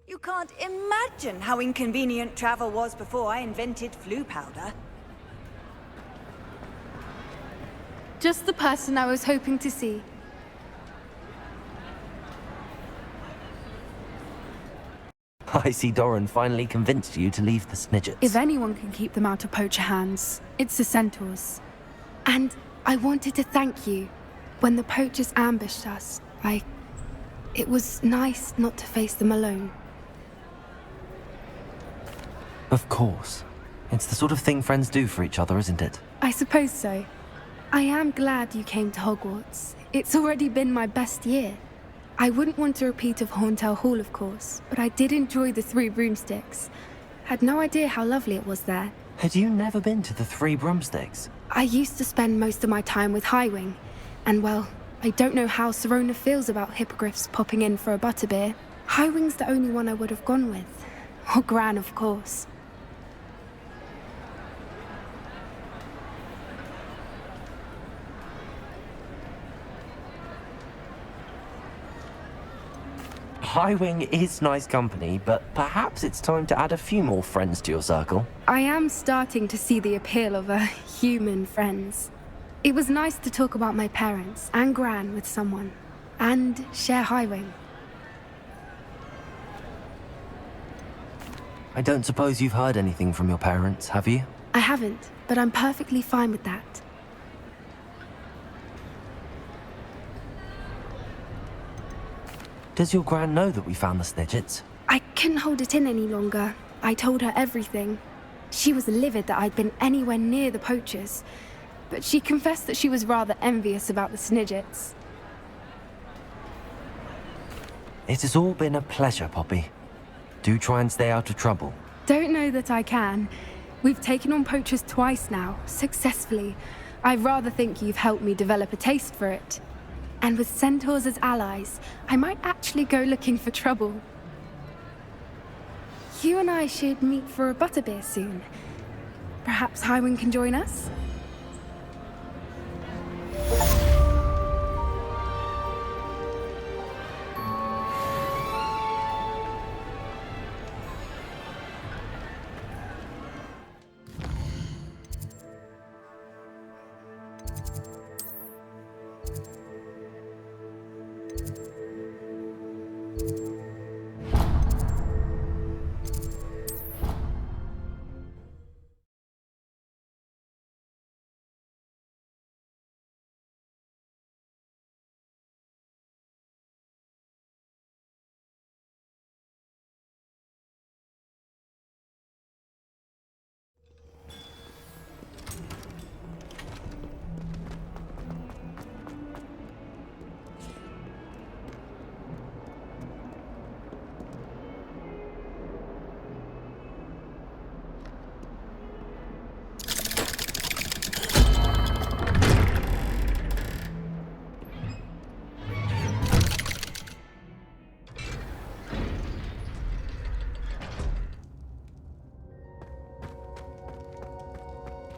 You can't imagine how inconvenient travel was before I invented flu powder. Just the person I was hoping to see. I see Doran finally convinced you to leave the Snidgets. If anyone can keep them out of poacher hands, it's the centaurs. And I wanted to thank you. When the poachers ambushed us, it was nice not to face them alone. Of course. It's the sort of thing friends do for each other, isn't it? I suppose so. I am glad you came to Hogwarts. It's already been my best year. I wouldn't want a repeat of Horntail Hall, of course, but I did enjoy the Three Broomsticks. Had no idea how lovely it was there. Had you never been to the Three Broomsticks? I used to spend most of my time with Highwing, and well, I don't know how Serona feels about hippogriffs popping in for a butterbeer. Highwing's the only one I would have gone with. Or Gran, of course. Highwing is nice company, but perhaps it's time to add a few more friends to your circle. I am starting to see the appeal of human friends. It was nice to talk about my parents and Gran with someone, and share Highwing. I don't suppose you've heard anything from your parents, have you? I haven't, but I'm perfectly fine with that. Does your Gran know that we found the Snidgets? I couldn't hold it in any longer. I told her everything. She was livid that I'd been anywhere near the poachers, but she confessed that she was rather envious about the Snidgets. It has all been a pleasure, Poppy. Do try and stay out of trouble. Don't know that I can. We've taken on poachers twice now, successfully. I rather think you've helped me develop a taste for it. And with centaurs as allies, I might actually go looking for trouble. You and I should meet for a butterbeer soon. Perhaps Highwing can join us?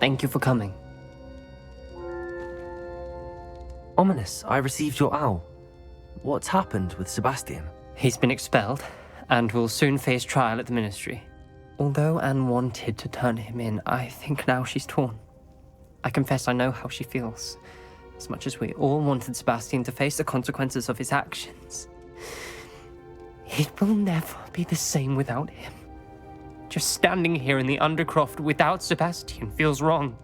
Thank you for coming. Ominous, I received your owl. What's happened with Sebastian? He's been expelled, and will soon face trial at the Ministry. Although Anne wanted to turn him in, I think now she's torn. I confess I know how she feels. As much as we all wanted Sebastian to face the consequences of his actions. It will never be the same without him. Just standing here in the Undercroft without Sebastian feels wrong.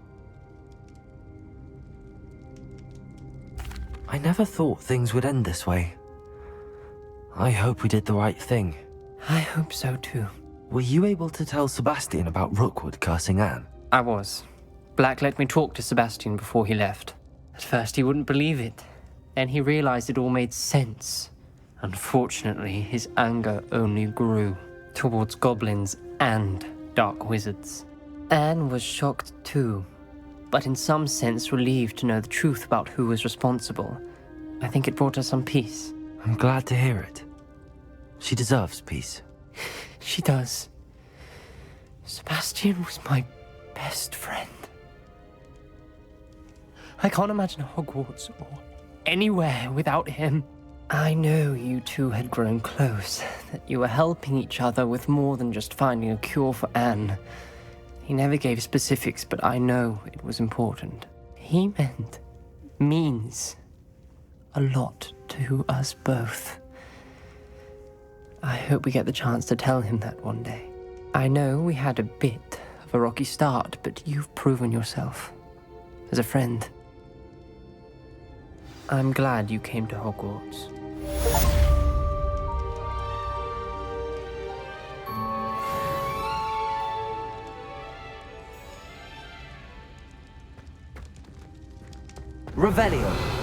I never thought things would end this way. I hope we did the right thing. I hope so too. Were you able to tell Sebastian about Rookwood cursing Anne? I was. Black let me talk to Sebastian before he left. At first he wouldn't believe it. Then he realized it all made sense. Unfortunately, his anger only grew towards goblins and dark wizards. Anne was shocked too, but in some sense relieved to know the truth about who was responsible. I think it brought her some peace. I'm glad to hear it. She deserves peace. She does. Sebastian was my best friend. I can't imagine Hogwarts or anywhere without him. I know you two had grown close, that you were helping each other with more than just finding a cure for Anne. He never gave specifics, but I know it was important. He means a lot to us both. I hope we get the chance to tell him that one day. I know we had a bit of a rocky start, but you've proven yourself as a friend. I'm glad you came to Hogwarts. Revelio.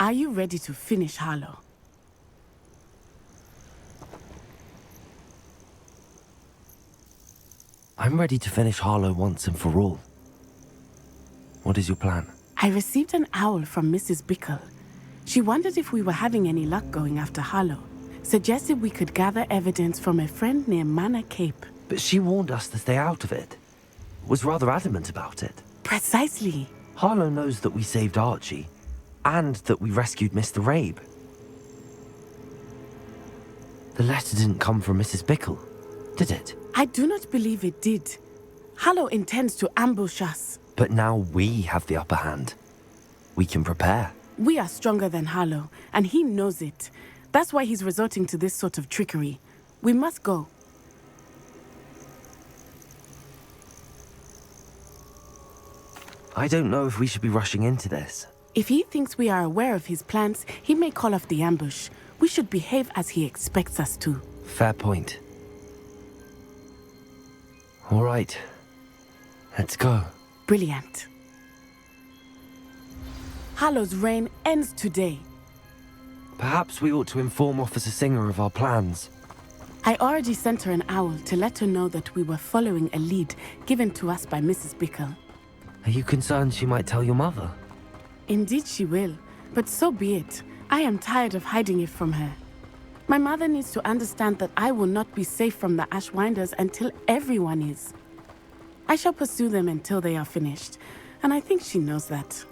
Are you ready to finish Harlow? I'm ready to finish Harlow once and for all. What is your plan? I received an owl from Mrs. Bickle. She wondered if we were having any luck going after Harlow. Suggested we could gather evidence from a friend near Manor Cape. But she warned us to stay out of it. Was rather adamant about it. Precisely. Harlow knows that we saved Archie, and that we rescued Mr. Rabe. The letter didn't come from Mrs. Bickle, did it? I do not believe it did. Harlow intends to ambush us. But now we have the upper hand. We can prepare. We are stronger than Harlow, and he knows it. That's why he's resorting to this sort of trickery. We must go. I don't know if we should be rushing into this. If he thinks we are aware of his plans, he may call off the ambush. We should behave as he expects us to. Fair point. All right. Let's go. Brilliant. Harlow's reign ends today. Perhaps we ought to inform Officer Singer of our plans. I already sent her an owl to let her know that we were following a lead given to us by Mrs. Bickle. Are you concerned she might tell your mother? Indeed she will, but so be it. I am tired of hiding it from her. My mother needs to understand that I will not be safe from the Ashwinders until everyone is. I shall pursue them until they are finished, and I think she knows that.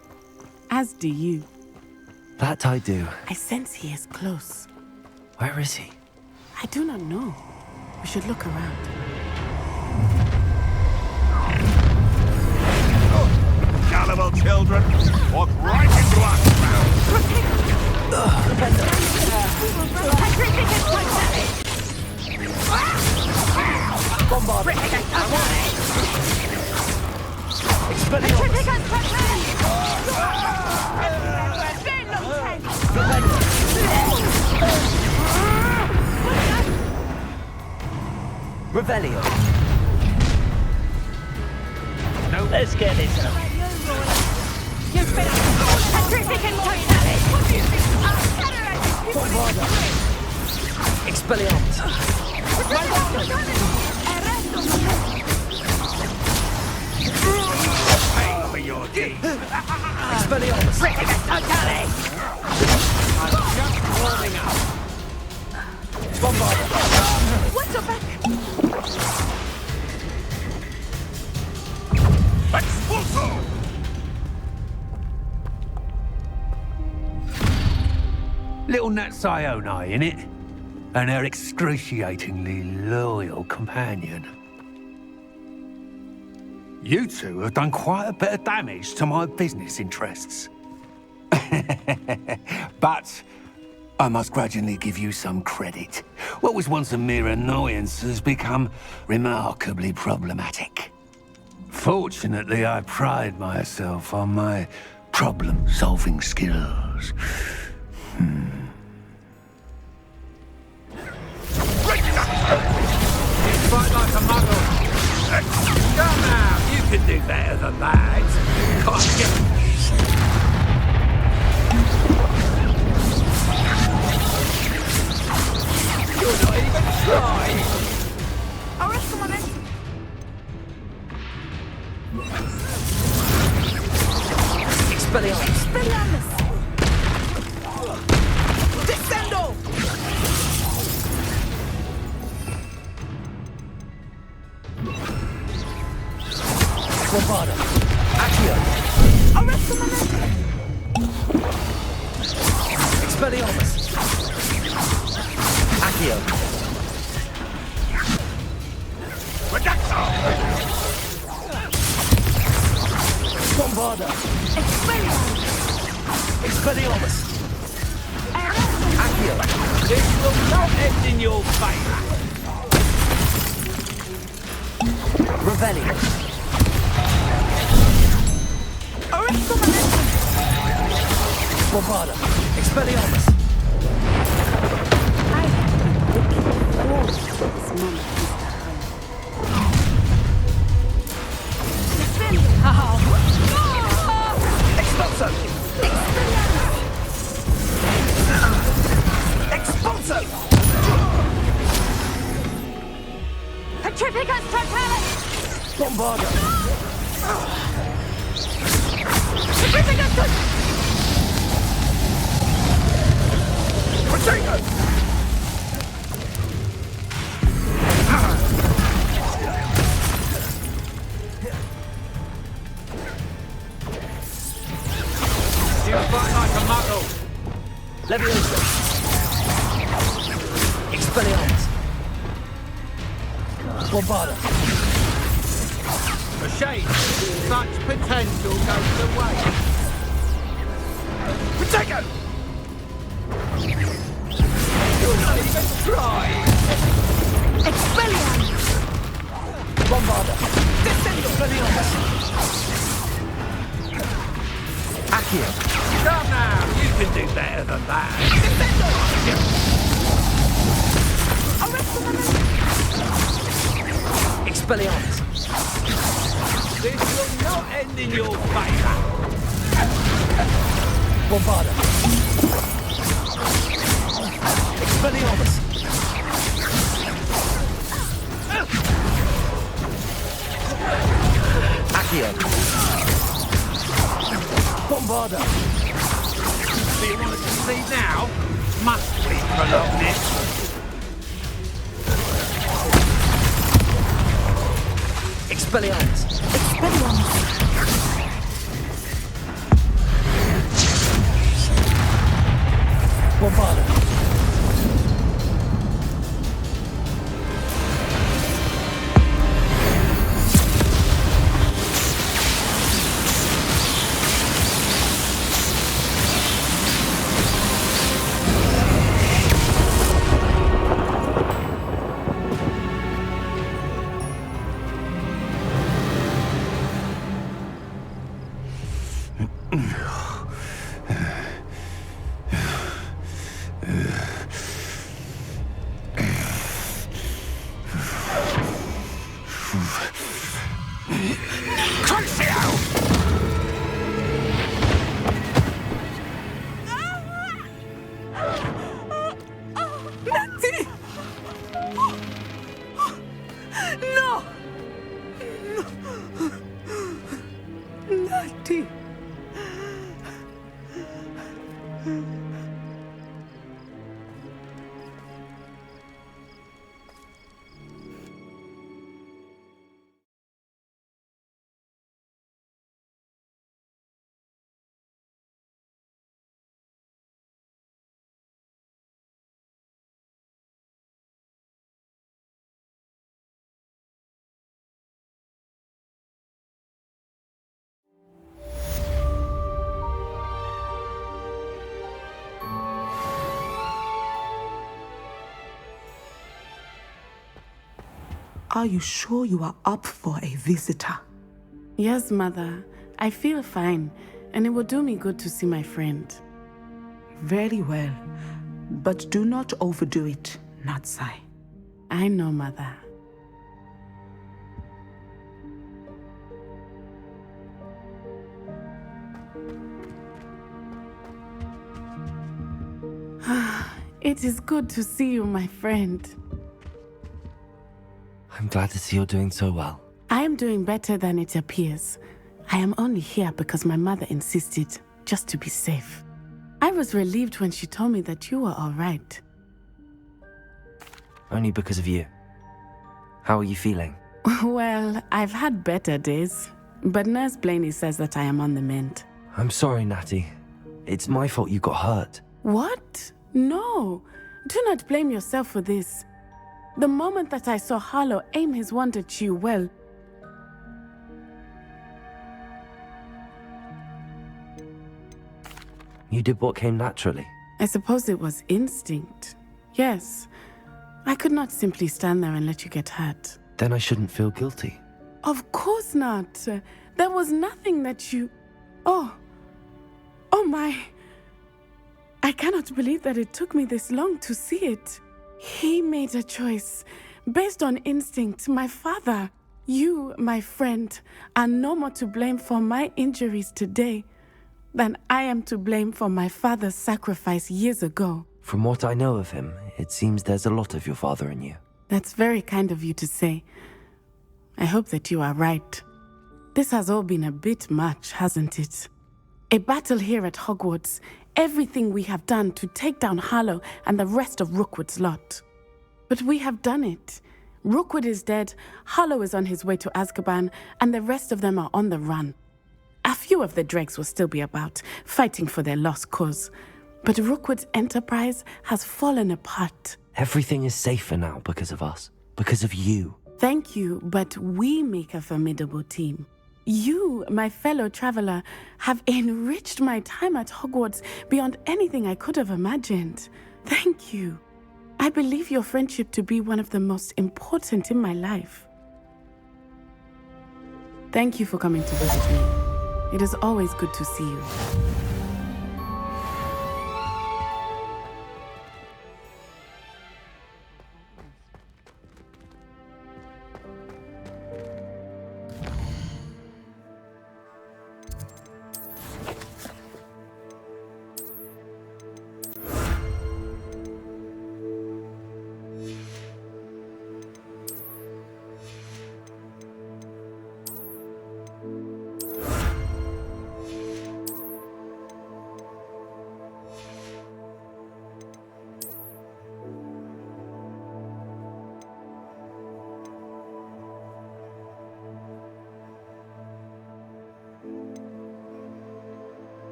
As do you. That I do. I sense he is close. Where is he? I do not know. We should look around. Gullible children, walk right into our Revelio. No, let's get this up. You've been terrific and Expelliarmus. Pay for your deeds. Expelliarmus. I'm just warming up. Bombarda. What's your back? Expulso! Little Nat Sione, innit? And her excruciatingly loyal companion. You two have done quite a bit of damage to my business interests. But I must grudgingly give you some credit. What was once a mere annoyance has become remarkably problematic. Fortunately, I pride myself on my problem-solving skills. Fight like a muggle. Come now, you can do better than that. Can't get... You're not even trying. Arrest them on it. Expelliarmus! Expelliarmus! Descendo! Bombarda! Accio! Arrest them on it. Expelliarmus! Accio! Reducto! Bombarda! Expelliarmus! Accio! This will not end in your favour. Revelio! Arrest them on it. Bombarda! Expelliarmus! I have been looking forward to this moment, Mr. Harlow. Expulso! Expulso! Petrificus totalis! Bombarda! Petrificus totalis! Potato! You fight like a muggle. Leviosa! Expelliarmus! Bombarda! A shame. Such potential goes to waste. Potato! You're not even trying. Expelliarmus! Bombarda! Expelliarmus! Accio! Come now, you can do better than that. Arrest them on it. Expelliarmus! This will not end in your favour. Bombarda! Expelliarmus! Accio! Bombarda! Do you want to succeed now? Must we prolong this? Expelliarmus! Bombarda! Natty! No! Natty! Are you sure you are up for a visitor? Yes, Mother. I feel fine, and it will do me good to see my friend. Very well. But do not overdo it, Natsai. I know, Mother. It is good to see you, my friend. I'm glad to see you're doing so well. I am doing better than it appears. I am only here because my mother insisted, just to be safe. I was relieved when she told me that you were all right. Only because of you. How are you feeling? Well, I've had better days, but Nurse Blaney says that I am on the mend. I'm sorry, Natty. It's my fault you got hurt. What? No. Do not blame yourself for this. The moment that I saw Harlow aim his wand at you, well... You did what came naturally. I suppose it was instinct. Yes. I could not simply stand there and let you get hurt. Then I shouldn't feel guilty. Of course not. There was nothing that you... Oh my... I cannot believe that it took me this long to see it. He made a choice. Based on instinct, my father, you, my friend, are no more to blame for my injuries today than I am to blame for my father's sacrifice years ago. From what I know of him, it seems there's a lot of your father in you. That's very kind of you to say. I hope that you are right. This has all been a bit much, hasn't it? A battle here at Hogwarts, everything we have done to take down Harlow and the rest of Rookwood's lot. But we have done it. Rookwood is dead, Harlow is on his way to Azkaban, and the rest of them are on the run. A few of the dregs will still be about, fighting for their lost cause. But Rookwood's enterprise has fallen apart. Everything is safer now because of us. Because of you. Thank you, but we make a formidable team. You, my fellow traveler, have enriched my time at Hogwarts beyond anything I could have imagined. Thank you. I believe your friendship to be one of the most important in my life. Thank you for coming to visit me. It is always good to see you.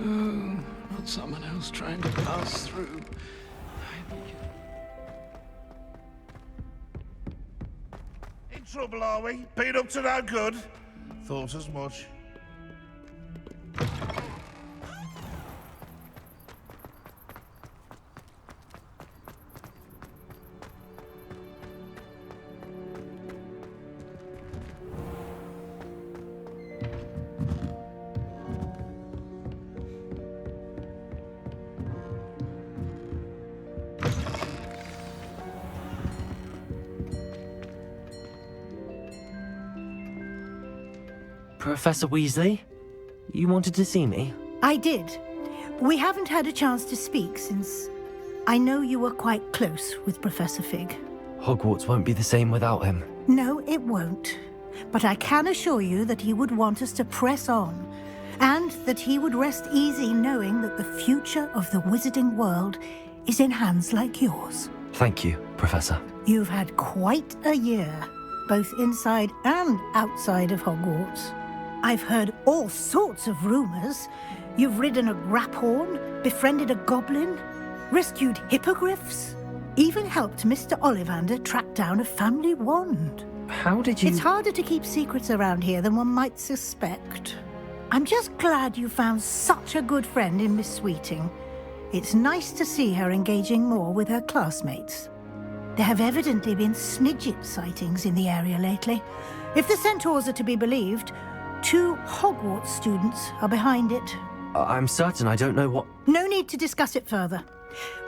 Not someone else trying to pass through. In trouble, are we? Been up to no good? Thought as much. Professor Weasley, you wanted to see me? I did. We haven't had a chance to speak since... I know you were quite close with Professor Fig. Hogwarts won't be the same without him. No, it won't. But I can assure you that he would want us to press on, and that he would rest easy knowing that the future of the wizarding world is in hands like yours. Thank you, Professor. You've had quite a year, both inside and outside of Hogwarts. I've heard all sorts of rumors. You've ridden a graphorn, befriended a goblin, rescued hippogriffs, even helped Mr. Ollivander track down a family wand. How did you... It's harder to keep secrets around here than one might suspect. I'm just glad you found such a good friend in Miss Sweeting. It's nice to see her engaging more with her classmates. There have evidently been Snidget sightings in the area lately. If the centaurs are to be believed, 2 Hogwarts students are behind it. I'm certain I don't know what... No need to discuss it further.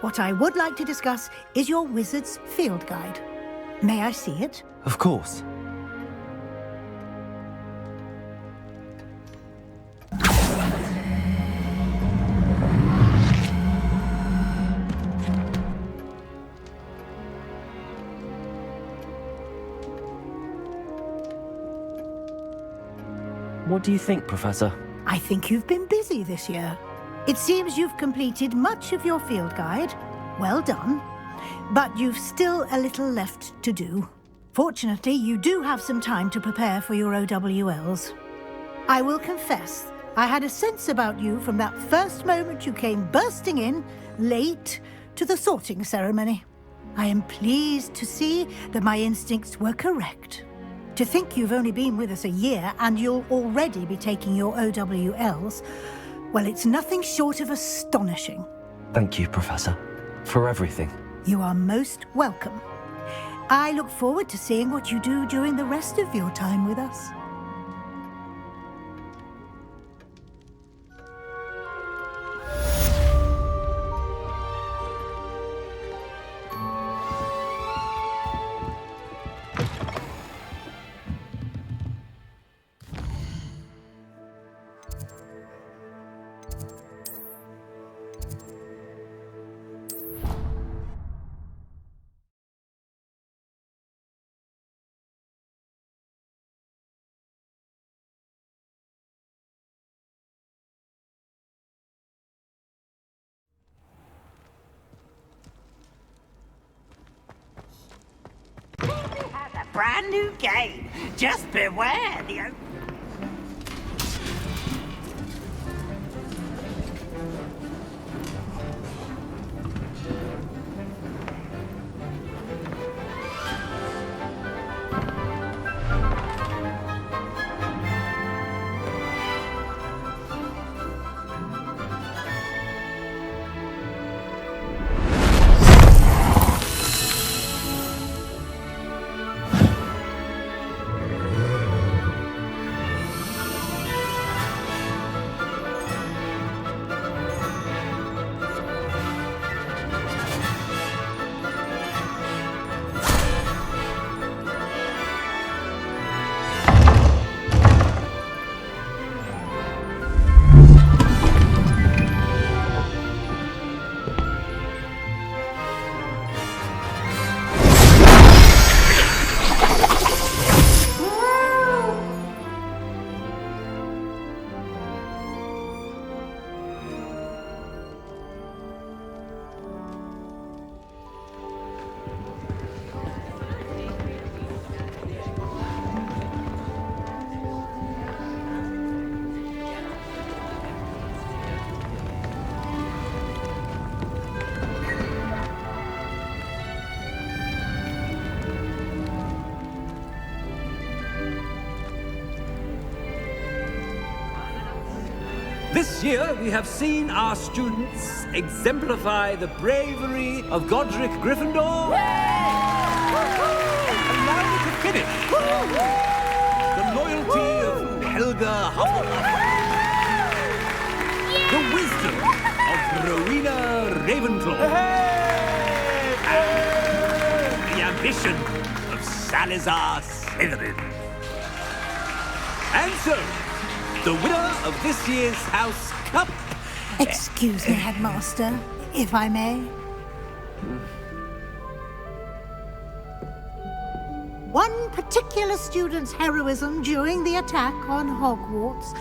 What I would like to discuss is your wizard's field guide. May I see it? Of course. What do you think, Professor? I think you've been busy this year. It seems you've completed much of your field guide. Well done. But you've still a little left to do. Fortunately, you do have some time to prepare for your OWLs. I will confess, I had a sense about you from that first moment you came bursting in, late, to the sorting ceremony. I am pleased to see that my instincts were correct. To think you've only been with us a year and you'll already be taking your OWLs, well, it's nothing short of astonishing. Thank you, Professor, for everything. You are most welcome. I look forward to seeing what you do during the rest of your time with us. Brand new game. Just beware the... This year, we have seen our students exemplify the bravery of Godric Gryffindor. Allow me to finish. The loyalty of Helga Hufflepuff. The wisdom of Rowena Ravenclaw. And the ambition of Salazar Slytherin. And so, the winner of this year's House Cup... Excuse me, Headmaster, if I may. One particular student's heroism during the attack on Hogwarts,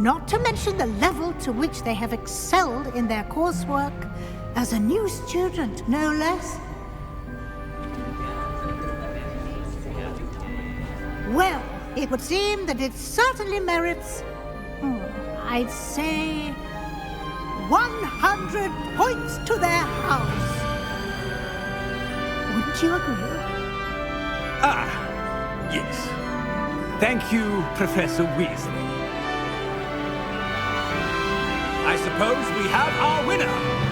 not to mention the level to which they have excelled in their coursework, as a new student, no less. Well, it would seem that it certainly merits, I'd say, 100 points to their house. Wouldn't you agree? Ah, yes. Thank you, Professor Weasley. I suppose we have our winner.